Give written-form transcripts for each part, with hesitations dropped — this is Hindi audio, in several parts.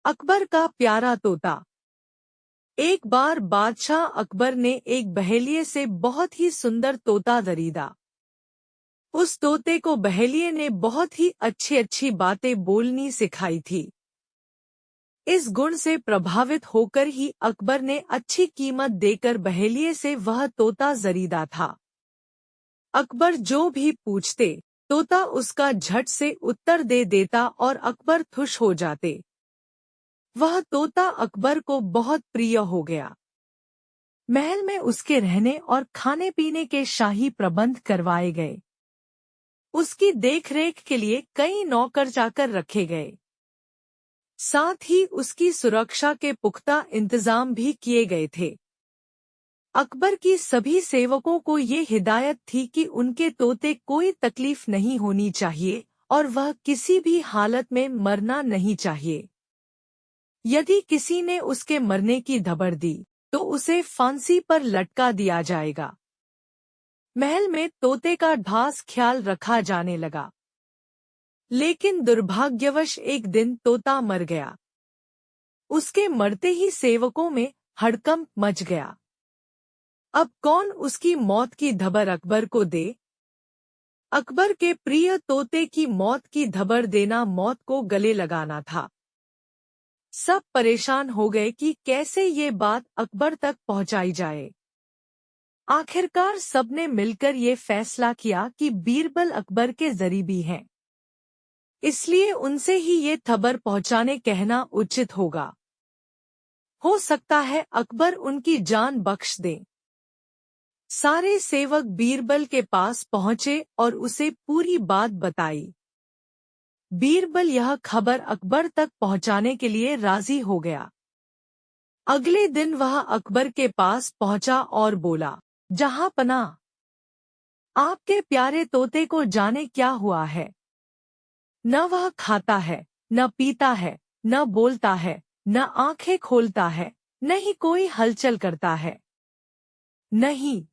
अकबर का प्यारा तोता। एक बार बादशाह अकबर ने एक बहेलिये से बहुत ही सुंदर तोता खरीदा। उस तोते को बहेलिये ने बहुत ही अच्छी अच्छी बातें बोलनी सिखाई थी। इस गुण से प्रभावित होकर ही अकबर ने अच्छी कीमत देकर बहेलिये से वह तोता खरीदा था। अकबर जो भी पूछते, तोता उसका झट से उत्तर दे देता और अकबर खुश हो जाते। वह तोता अकबर को बहुत प्रिय हो गया। महल में उसके रहने और खाने पीने के शाही प्रबंध करवाए गए। उसकी देखरेख के लिए कई नौकर चाकर रखे गए। साथ ही उसकी सुरक्षा के पुख्ता इंतजाम भी किए गए थे। अकबर की सभी सेवकों को ये हिदायत थी कि उनके तोते कोई तकलीफ नहीं होनी चाहिए और वह किसी भी हालत में मरना नहीं चाहिए। यदि किसी ने उसके मरने की खबर दी तो उसे फांसी पर लटका दिया जाएगा। महल में तोते का खास ख्याल रखा जाने लगा। लेकिन दुर्भाग्यवश एक दिन तोता मर गया। उसके मरते ही सेवकों में हड़कंप मच गया। अब कौन उसकी मौत की खबर अकबर को दे? अकबर के प्रिय तोते की मौत की खबर देना मौत को गले लगाना था। सब परेशान हो गए कि कैसे ये बात अकबर तक पहुंचाई जाए। आखिरकार सबने मिलकर ये फैसला किया कि बीरबल अकबर के करीबी हैं, इसलिए उनसे ही ये खबर पहुंचाने कहना उचित होगा। हो सकता है अकबर उनकी जान बख्श दें। सारे सेवक बीरबल के पास पहुंचे और उसे पूरी बात बताई। बीरबल यह खबर अकबर तक पहुंचाने के लिए राजी हो गया। अगले दिन वह अकबर के पास पहुंचा और बोला, जहांपनाह, आपके प्यारे तोते को जाने क्या हुआ है। न वह खाता है, न पीता है, न बोलता है, न आंखें खोलता है, न ही कोई हलचल करता है। नहीं।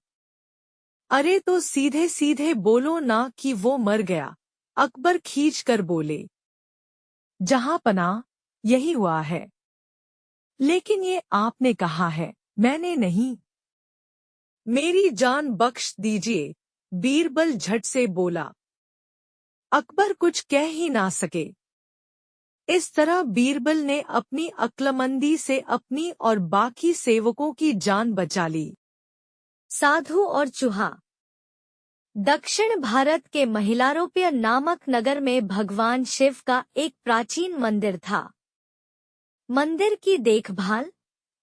अरे तो सीधे सीधे बोलो ना कि वो मर गया। अकबर खींच कर बोले, जहांपनाह, यही हुआ है। लेकिन ये आपने कहा है, मैंने नहीं। मेरी जान बख्श दीजिए, बीरबल झट से बोला। अकबर कुछ कह ही ना सके। इस तरह बीरबल ने अपनी अक्लमंदी से अपनी और बाकी सेवकों की जान बचा ली। साधु और चूहा। दक्षिण भारत के महिलारोप्य नामक नगर में भगवान शिव का एक प्राचीन मंदिर था। मंदिर की देखभाल,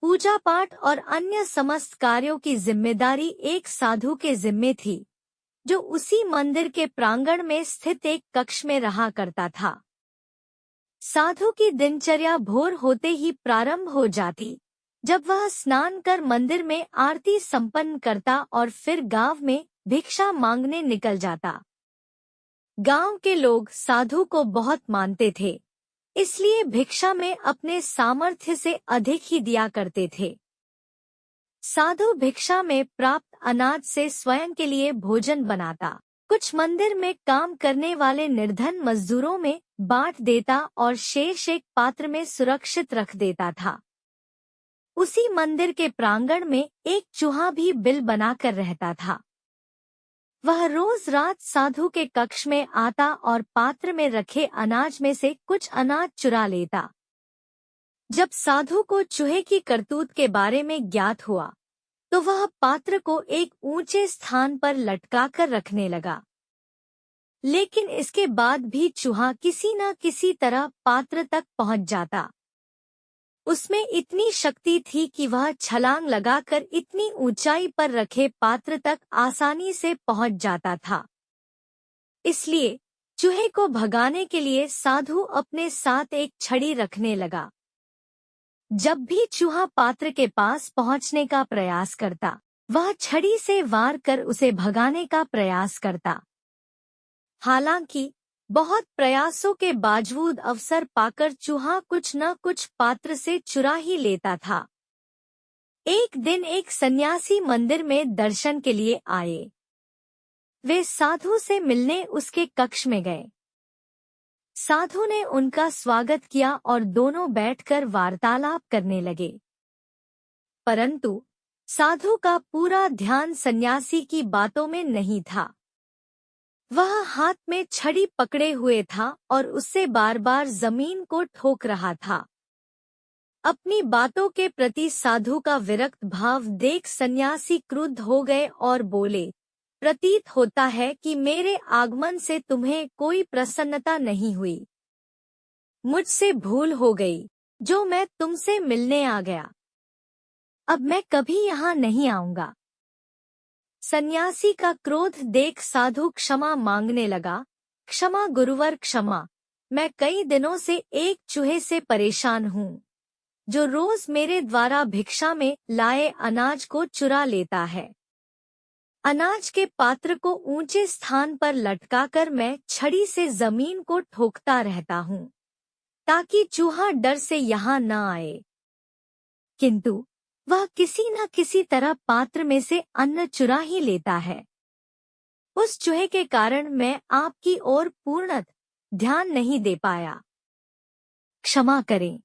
पूजा पाठ और अन्य समस्त कार्यों की जिम्मेदारी एक साधु के जिम्मे थी, जो उसी मंदिर के प्रांगण में स्थित एक कक्ष में रहा करता था। साधु की दिनचर्या भोर होते ही प्रारंभ हो जाती, जब वह स्नान कर मंदिर में आरती संपन्न करता और फिर गांव में भिक्षा मांगने निकल जाता। गांव के लोग साधु को बहुत मानते थे, इसलिए भिक्षा में अपने सामर्थ्य से अधिक ही दिया करते थे। साधु भिक्षा में प्राप्त अनाज से स्वयं के लिए भोजन बनाता, कुछ मंदिर में काम करने वाले निर्धन मजदूरों में बांट देता और शेष एक पात्र में सुरक्षित रख देता था। उसी मंदिर के प्रांगण में एक चूहा भी बिल बनाकर रहता था। वह रोज रात साधु के कक्ष में आता और पात्र में रखे अनाज में से कुछ अनाज चुरा लेता। जब साधु को चूहे की करतूत के बारे में ज्ञात हुआ, तो वह पात्र को एक ऊंचे स्थान पर लटकाकर रखने लगा। लेकिन इसके बाद भी चूहा किसी न किसी तरह पात्र तक पहुंच जाता। उसमें इतनी शक्ति थी कि वह छलांग लगाकर इतनी ऊंचाई पर रखे पात्र तक आसानी से पहुंच जाता था। इसलिए चूहे को भगाने के लिए साधु अपने साथ एक छड़ी रखने लगा। जब भी चूहा पात्र के पास पहुंचने का प्रयास करता, वह छड़ी से वार कर उसे भगाने का प्रयास करता। हालांकि बहुत प्रयासों के बावजूद अवसर पाकर चूहा कुछ न कुछ पात्र से चुरा ही लेता था। एक दिन एक सन्यासी मंदिर में दर्शन के लिए आए। वे साधु से मिलने उसके कक्ष में गए। साधु ने उनका स्वागत किया और दोनों बैठकर वार्तालाप करने लगे। परंतु साधु का पूरा ध्यान सन्यासी की बातों में नहीं था। वह हाथ में छड़ी पकड़े हुए था और उससे बार बार जमीन को ठोक रहा था। अपनी बातों के प्रति साधु का विरक्त भाव देख सन्यासी क्रुद्ध हो गए और बोले, प्रतीत होता है कि मेरे आगमन से तुम्हें कोई प्रसन्नता नहीं हुई। मुझसे भूल हो गई जो मैं तुमसे मिलने आ गया। अब मैं कभी यहाँ नहीं आऊंगा। सन्यासी का क्रोध देख साधु क्षमा मांगने लगा। क्षमा गुरुवर क्षमा, मैं कई दिनों से एक चूहे से परेशान हूँ, जो रोज मेरे द्वारा भिक्षा में लाए अनाज को चुरा लेता है। अनाज के पात्र को ऊंचे स्थान पर लटकाकर मैं छड़ी से जमीन को ठोकता रहता हूँ, ताकि चूहा डर से यहाँ न आए। किंतु वह किसी न किसी तरह पात्र में से अन्न चुरा ही लेता है। उस चूहे के कारण मैं आपकी ओर पूर्णतः ध्यान नहीं दे पाया। क्षमा करें।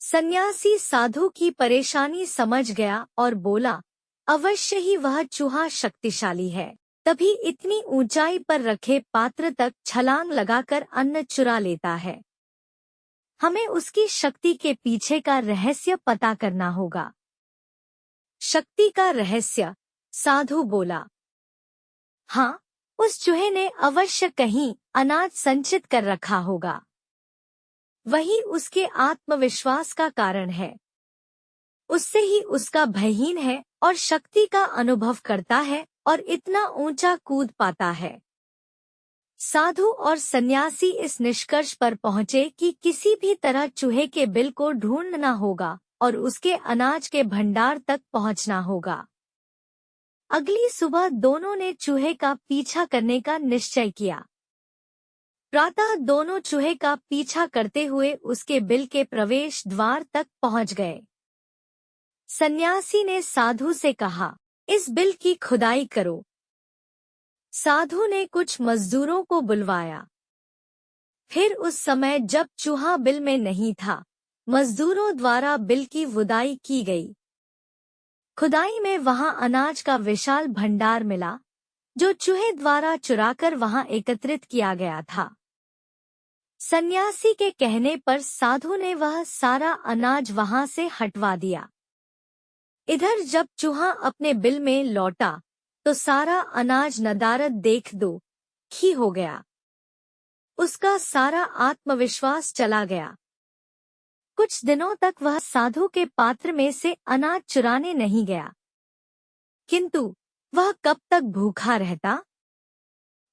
सन्यासी साधु की परेशानी समझ गया और बोला, अवश्य ही वह चूहा शक्तिशाली है, तभी इतनी ऊंचाई पर रखे पात्र तक छलांग लगाकर अन्न चुरा लेता है। हमें उसकी शक्ति के पीछे का रहस्य पता करना होगा। शक्ति का रहस्य? साधु बोला। हाँ, उस चूहे ने अवश्य कहीं अनाज संचित कर रखा होगा। वही उसके आत्मविश्वास का कारण है। उससे ही उसका भयहीन है और शक्ति का अनुभव करता है और इतना ऊंचा कूद पाता है। साधु और सन्यासी इस निष्कर्ष पर पहुंचे कि किसी भी तरह चूहे के बिल को ढूंढना होगा और उसके अनाज के भंडार तक पहुंचना होगा। अगली सुबह दोनों ने चूहे का पीछा करने का निश्चय किया। प्रातः दोनों चूहे का पीछा करते हुए उसके बिल के प्रवेश द्वार तक पहुंच गए। सन्यासी ने साधु से कहा, इस बिल की खुदाई करो। साधु ने कुछ मजदूरों को बुलवाया। फिर उस समय जब चूहा बिल में नहीं था, मजदूरों द्वारा बिल की खुदाई की गई। खुदाई में वहां अनाज का विशाल भंडार मिला, जो चूहे द्वारा चुराकर वहां एकत्रित किया गया था। सन्यासी के कहने पर साधु ने वह सारा अनाज वहां से हटवा दिया। इधर जब चूहा अपने बिल में लौटा तो सारा अनाज नदारद देख दुखी हो गया। उसका सारा आत्मविश्वास चला गया। कुछ दिनों तक वह साधु के पात्र में से अनाज चुराने नहीं गया। किंतु वह कब तक भूखा रहता?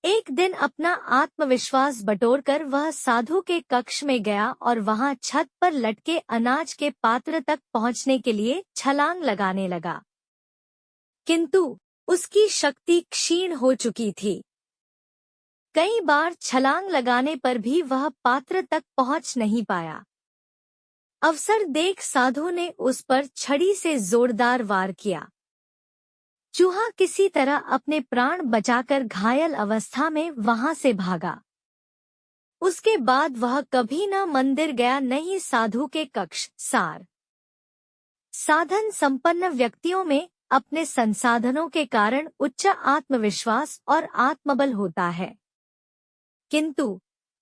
एक दिन अपना आत्मविश्वास बटोरकर वह साधु के कक्ष में गया और वहां छत पर लटके अनाज के पात्र तक पहुंचने के लिए छलांग लगाने लगा। किंतु उसकी शक्ति क्षीण हो चुकी थी। कई बार छलांग लगाने पर भी वह पात्र तक पहुंच नहीं पाया। अवसर देख साधु ने उस पर छड़ी से जोरदार वार किया। चूहा किसी तरह अपने प्राण बचाकर घायल अवस्था में वहां से भागा। उसके बाद वह कभी न मंदिर गया, न ही साधु के कक्ष। सार: साधन संपन्न व्यक्तियों में अपने संसाधनों के कारण उच्च आत्मविश्वास और आत्मबल होता है, किंतु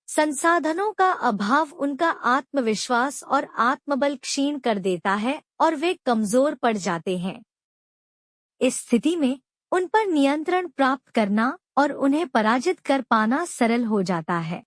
संसाधनों का अभाव उनका आत्मविश्वास और आत्मबल क्षीण कर देता है और वे कमजोर पड़ जाते हैं। इस स्थिति में उन पर नियंत्रण प्राप्त करना और उन्हें पराजित कर पाना सरल हो जाता है।